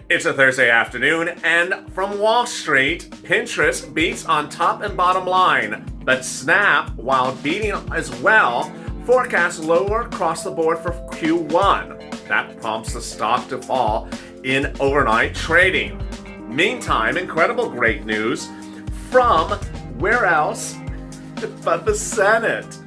It's a Thursday afternoon, and from Wall Street, Pinterest beats on top and bottom line, but Snap, while beating as well, forecasts lower across the board for Q1. That prompts the stock to fall in overnight trading. Meantime, incredible great news from where else but the Senate.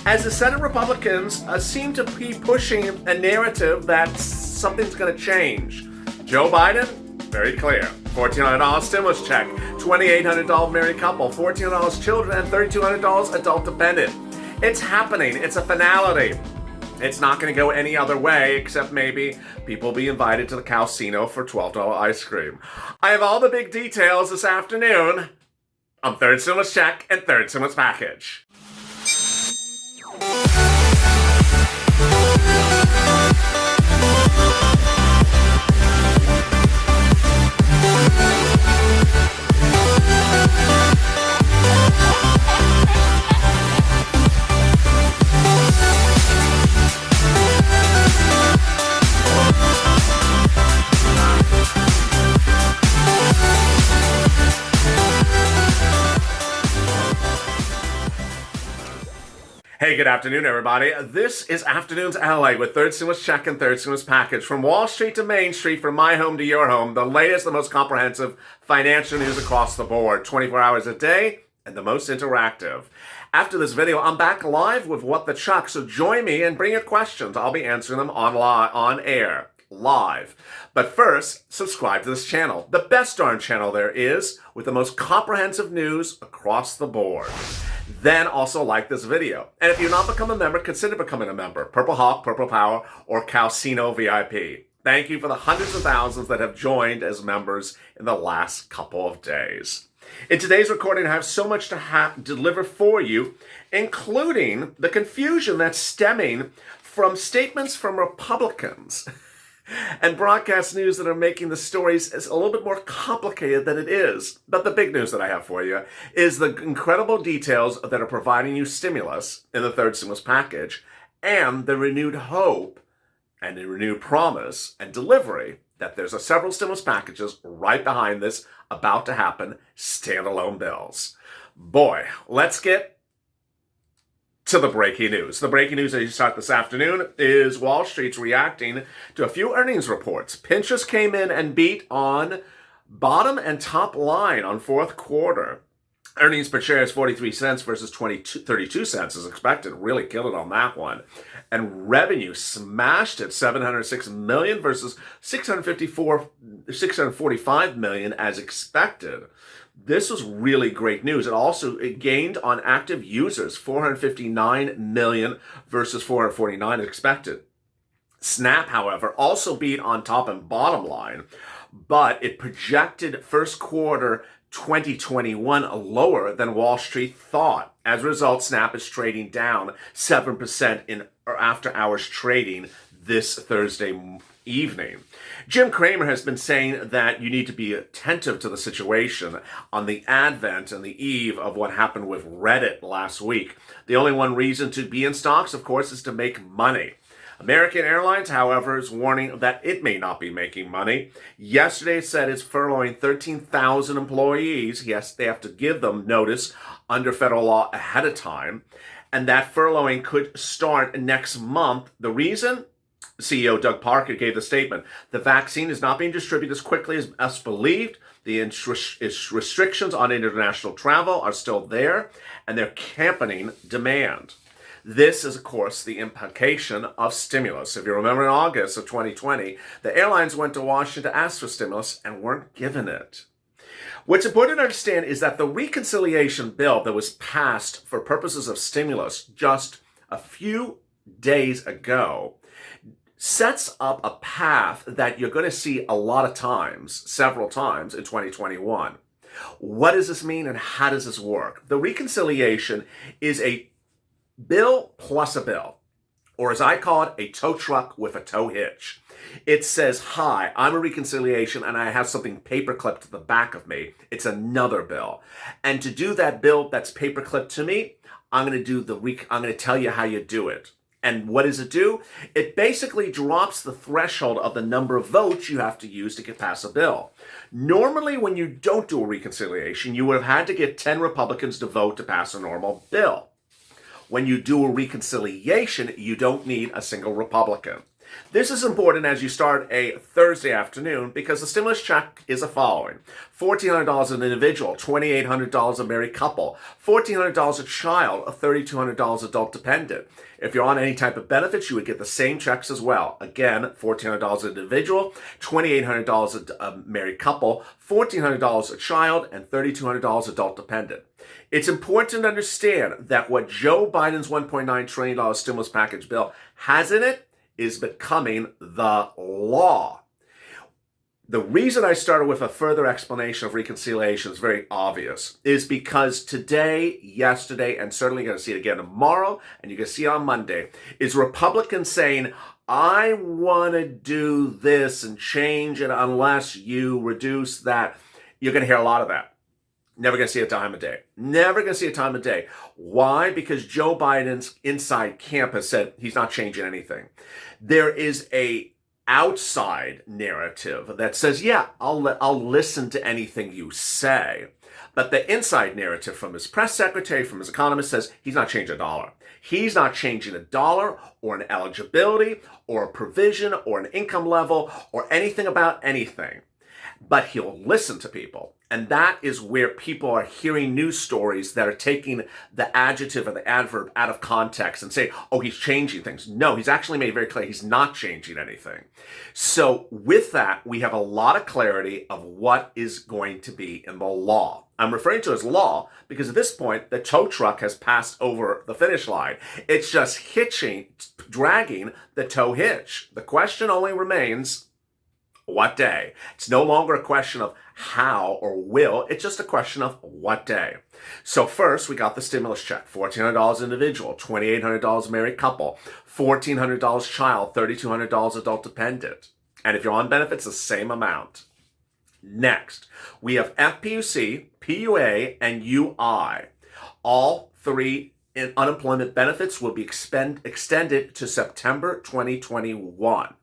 As the Senate Republicans seem to be pushing a narrative that something's going to change. Joe Biden, very clear. $1,400 stimulus check, $2,800 married couple, $1,400 children, and $3,200 adult dependent. It's happening. It's a finality. It's not going to go any other way except maybe people be invited to the Calcino for $12 ice cream. I have all the big details this afternoon on Third Stimulus Check and Third Stimulus Package. Hey, good afternoon, everybody. This is Afternoons LA with Third Stimulus Check and Third Stimulus Package. From Wall Street to Main Street, from my home to your home, the latest, the most comprehensive financial news across the board, 24 hours a day, and the most interactive. After this video, I'm back live with What the Chuck, so join me and bring your questions. I'll be answering them on air, live. But first, subscribe to this channel, the best darn channel there is, with the most comprehensive news across the board. Then also like this video. And if you've not become a member, consider becoming a member. Purple Hawk, Purple Power, or Calcino VIP. Thank you for the hundreds of thousands that have joined as members in the last couple of days. In today's recording, I have so much to deliver for you, including the confusion that's stemming from statements from Republicans and broadcast news that are making the stories a little bit more complicated than it is. But the big news that I have for you is the incredible details that are providing you stimulus in the third stimulus package and the renewed hope and the renewed promise and delivery that there's several stimulus packages right behind this about to happen, standalone bills. Boy, let's get to the breaking news. The breaking news as you start this afternoon is Wall Street's reacting to a few earnings reports. Pinterest came in and beat on bottom and top line on fourth quarter. Earnings per share is 43 cents versus 32 cents as expected. Really killed it on that one. And revenue smashed at $706 million versus $645 million as expected. This was really great news. It gained on active users, 459 million versus 449 expected. Snap, however, also beat on top and bottom line, but it projected first quarter 2021 lower than Wall Street thought. As a result, Snap is trading down 7% in after hours trading this Thursday evening. Jim Cramer has been saying that you need to be attentive to the situation on the advent and the eve of what happened with Reddit last week. The only one reason to be in stocks, of course, is to make money. American Airlines, however, is warning that it may not be making money. Yesterday it said it's furloughing 13,000 employees. Yes, they have to give them notice under federal law ahead of time. And that furloughing could start next month. The reason? CEO Doug Parker gave the statement. The vaccine is not being distributed as quickly as us believed. The restrictions on international travel are still there, and they're dampening demand. This is, of course, the implication of stimulus. If you remember in August of 2020, the airlines went to Washington to ask for stimulus and weren't given it. What's important to understand is that the reconciliation bill that was passed for purposes of stimulus just a few days ago sets up a path that you're going to see a lot of times, several times in 2021. What does this mean and how does this work? The reconciliation is a bill plus a bill, or as I call it, a tow truck with a tow hitch. It says, hi, I'm a reconciliation and I have something paper-clipped to the back of me. It's another bill. And to do that bill that's paper-clipped to me, I'm going to tell you how you do it. And what does it do? It basically drops the threshold of the number of votes you have to use to get past a bill. Normally, when you don't do a reconciliation, you would have had to get 10 Republicans to vote to pass a normal bill. When you do a reconciliation, you don't need a single Republican. This is important as you start a Thursday afternoon because the stimulus check is the following. $1,400 an individual, $2,800 a married couple, $1,400 a child, $3,200 adult dependent. If you're on any type of benefits, you would get the same checks as well. Again, $1,400 an individual, $2,800 a married couple, $1,400 a child, and $3,200 adult dependent. It's important to understand that what Joe Biden's $1.9 trillion stimulus package bill has in it is becoming the law. The reason I started with a further explanation of reconciliation is very obvious, is because today, yesterday, and certainly you're going to see it again tomorrow, and you're going to see it on Monday, is Republicans saying, I want to do this and change it unless you reduce that. You're going to hear a lot of that. Never going to see a time of day. Never going to see a time of day. Why? Because Joe Biden's inside camp has said he's not changing anything. There is a outside narrative that says, yeah, I'll listen to anything you say. But the inside narrative from his press secretary, from his economist says he's not changing a dollar. He's not changing a dollar or an eligibility or a provision or an income level or anything about anything. But he'll listen to people. And that is where people are hearing news stories that are taking the adjective and the adverb out of context and say, oh, he's changing things. No, he's actually made it very clear he's not changing anything. So with that, we have a lot of clarity of what is going to be in the law. I'm referring to as law because at this point, the tow truck has passed over the finish line. It's just dragging the tow hitch. The question only remains, what day? It's no longer a question of how or will, it's just a question of what day. So first, we got the stimulus check, $1,400 individual, $2,800 married couple, $1,400 child, $3,200 adult dependent. And if you're on benefits, the same amount. Next, we have FPUC, PUA, and UI. All three unemployment benefits will be extended to September 2021.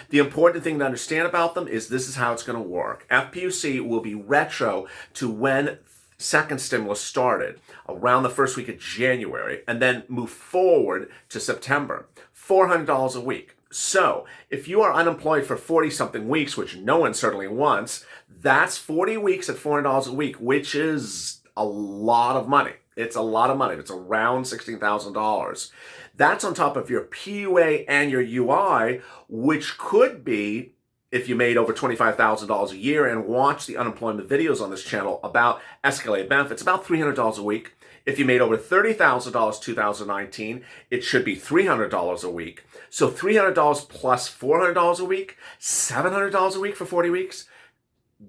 The important thing to understand about them is this is how it's going to work. FPUC will be retro to when second stimulus started, around the first week of January, and then move forward to September. $400 a week. So if you are unemployed for 40-something weeks, which no one certainly wants, that's 40 weeks at $400 a week, which is a lot of money. It's a lot of money. It's around $16,000. That's on top of your PUA and your UI, which could be, if you made over $25,000 a year and watch the unemployment videos on this channel about escalated benefits, about $300 a week. If you made over $30,000 2019, it should be $300 a week. So $300 plus $400 a week, $700 a week for 40 weeks.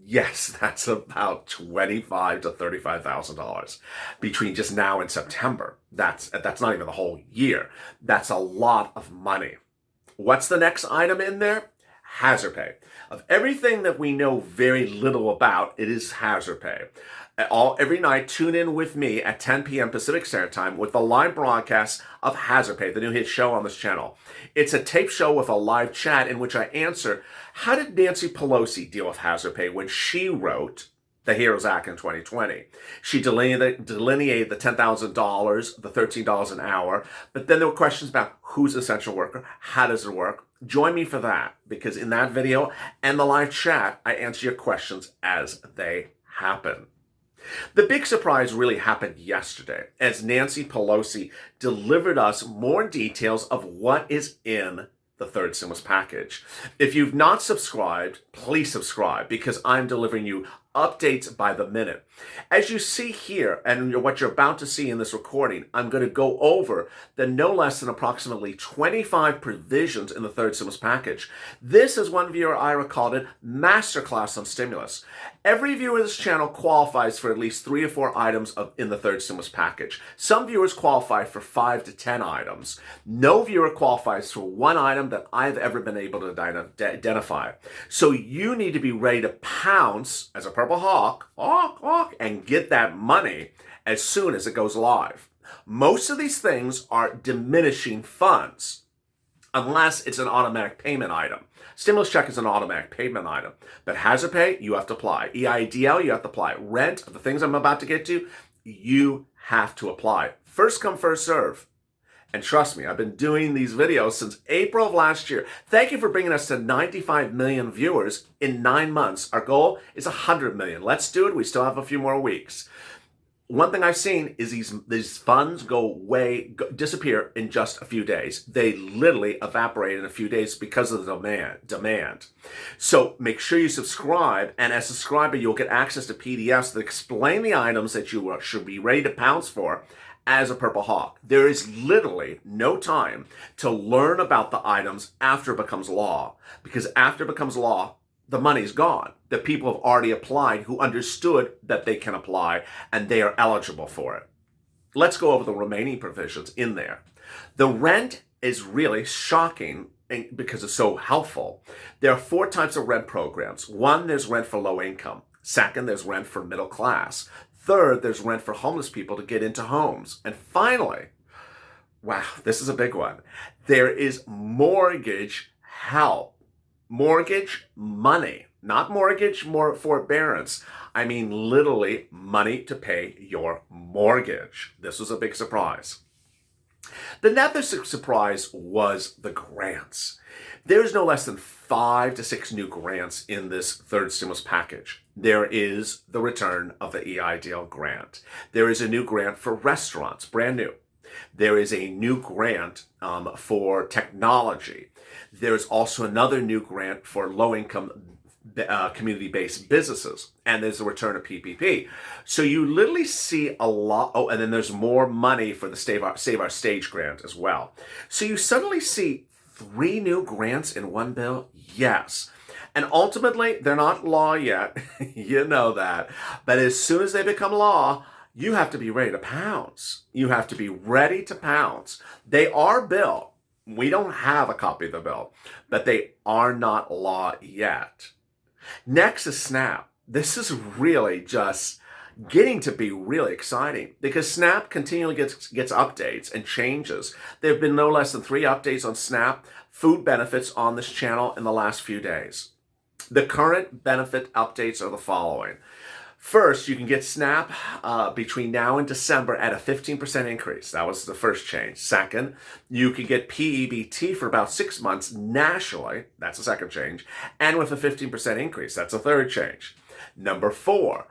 Yes, that's about $25,000 to $35,000 between just now and September. That's not even the whole year. That's a lot of money. What's the next item in there? Hazard pay. Of everything that we know very little about, it is hazard pay. Every night, tune in with me at 10 p.m. Pacific Standard Time with the live broadcast of Hazard Pay, the new hit show on this channel. It's a tape show with a live chat in which I answer, how did Nancy Pelosi deal with hazard pay when she wrote the HEROES Act in 2020? She delineated the $10,000, the $13 an hour, but then there were questions about who's an essential worker, how does it work? Join me for that, because in that video and the live chat, I answer your questions as they happen. The big surprise really happened yesterday as Nancy Pelosi delivered us more details of what is in the third stimulus package. If you've not subscribed, please subscribe because I'm delivering you updates by the minute. As you see here, and what you're about to see in this recording, I'm going to go over the no less than approximately 25 provisions in the third stimulus package. This, as one viewer Ira called it, masterclass on stimulus. Every viewer of this channel qualifies for at least 3 or 4 items in the third stimulus package. Some viewers qualify for 5 to 10 items. No viewer qualifies for one item that I've ever been able to identify. So you need to be ready to pounce as a purple hawk, and get that money as soon as it goes live. Most of these things are diminishing funds, unless it's an automatic payment item. Stimulus check is an automatic payment item. But hazard pay, you have to apply. EIDL, you have to apply. Rent, the things I'm about to get to, you have to apply. First come, first serve. And trust me, I've been doing these videos since April of last year. Thank you for bringing us to 95 million viewers in 9 months. Our goal is 100 million. Let's do it. We still have a few more weeks. One thing I've seen is these funds disappear in just a few days. They literally evaporate in a few days because of the demand. So make sure you subscribe, and as a subscriber, you'll get access to PDFs that explain the items that you should be ready to pounce for as a Purple Hawk. There is literally no time to learn about the items after it becomes law, because after it becomes law, the money's gone. The people have already applied who understood that they can apply and they are eligible for it. Let's go over the remaining provisions in there. The rent is really shocking because it's so helpful. There are 4 types of rent programs. 1, there's rent for low income. 2nd, there's rent for middle class. 3rd, there's rent for homeless people to get into homes. And finally, wow, this is a big one. There is mortgage help. Mortgage money, not mortgage, more forbearance. I mean, literally money to pay your mortgage. This was a big surprise. The next surprise was the grants. There's no less than 5 to 6 new grants in this third stimulus package. There is the return of the EIDL grant. There is a new grant for restaurants, brand new. There is a new grant for technology. There's also another new grant for low-income community-based businesses. And there's the return of PPP. So you literally see a lot. Oh, and then there's more money for the Save Our Stage grant as well. So you suddenly see 3 new grants in one bill? Yes. And ultimately, they're not law yet. You know that. But as soon as they become law, you have to be ready to pounce. You have to be ready to pounce. They are bill. We don't have a copy of the bill, but they are not law yet. Next is SNAP. This is really just getting to be really exciting because SNAP continually gets updates and changes. There have been no less than 3 updates on SNAP food benefits on this channel in the last few days. The current benefit updates are the following. First, you can get SNAP between now and December at a 15% increase. That was the first change. Second, you can get PEBT for about 6 months nationally. That's the second change. And with a 15% increase. That's a third change. Number 4,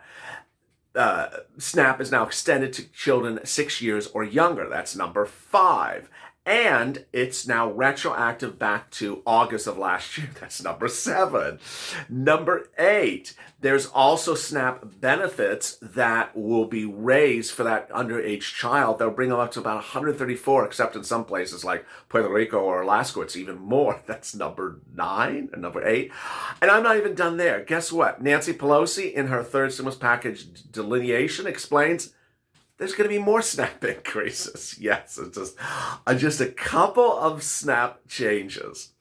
SNAP is now extended to children 6 years or younger. That's number 5. And it's now retroactive back to August of last year. That's number 7. Number 8, there's also SNAP benefits that will be raised for that underage child. They'll bring them up to about 134, except in some places like Puerto Rico or Alaska, it's even more. That's number 9 and number 8. And I'm not even done there. Guess what? Nancy Pelosi, in her third stimulus package delineation, explains there's going to be more SNAP increases. Yes, it's just a couple of SNAP changes.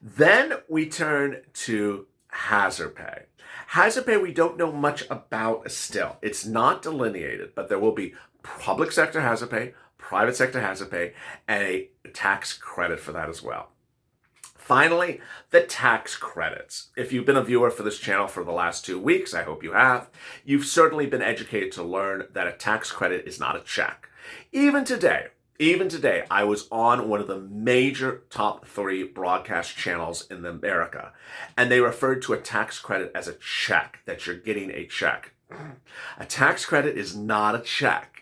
Then we turn to hazard pay. Hazard pay we don't know much about still. It's not delineated, but there will be public sector hazard pay, private sector hazard pay, and a tax credit for that as well. Finally, the tax credits. If you've been a viewer for this channel for the last 2 weeks, I hope you have, you've certainly been educated to learn that a tax credit is not a check. Even today, I was on one of the major top 3 broadcast channels in America, and they referred to a tax credit as a check, that you're getting a check. A tax credit is not a check.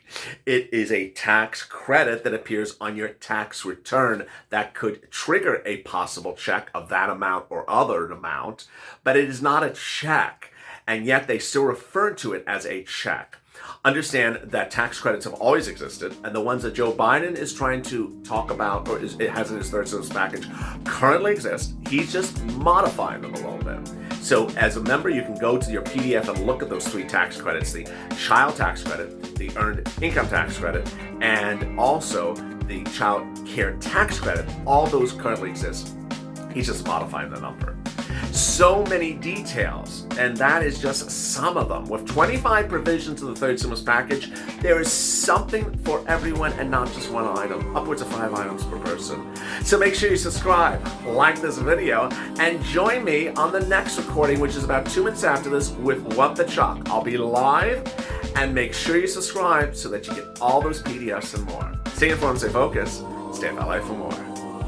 It is a tax credit that appears on your tax return that could trigger a possible check of that amount or other amount, but it is not a check, and yet they still refer to it as a check. Understand that tax credits have always existed, and the ones that Joe Biden is trying to talk about, or it has in his third stimulus package, currently exist. He's just modifying them a little bit. So as a member, you can go to your PDF and look at those 3 tax credits: the child tax credit, the earned income tax credit, and also the child care tax credit. All those currently exist. He's just modifying the number. So many details, and that is just some of them. With 25 provisions of the third stimulus package, there is something for everyone and not just one item, upwards of 5 items per person. So make sure you subscribe, like this video, and join me on the next recording, which is about 2 minutes after this with What the Chuck. I'll be live, and make sure you subscribe so that you get all those PDFs and more. Stay informed, stay focused, stay FLA for more.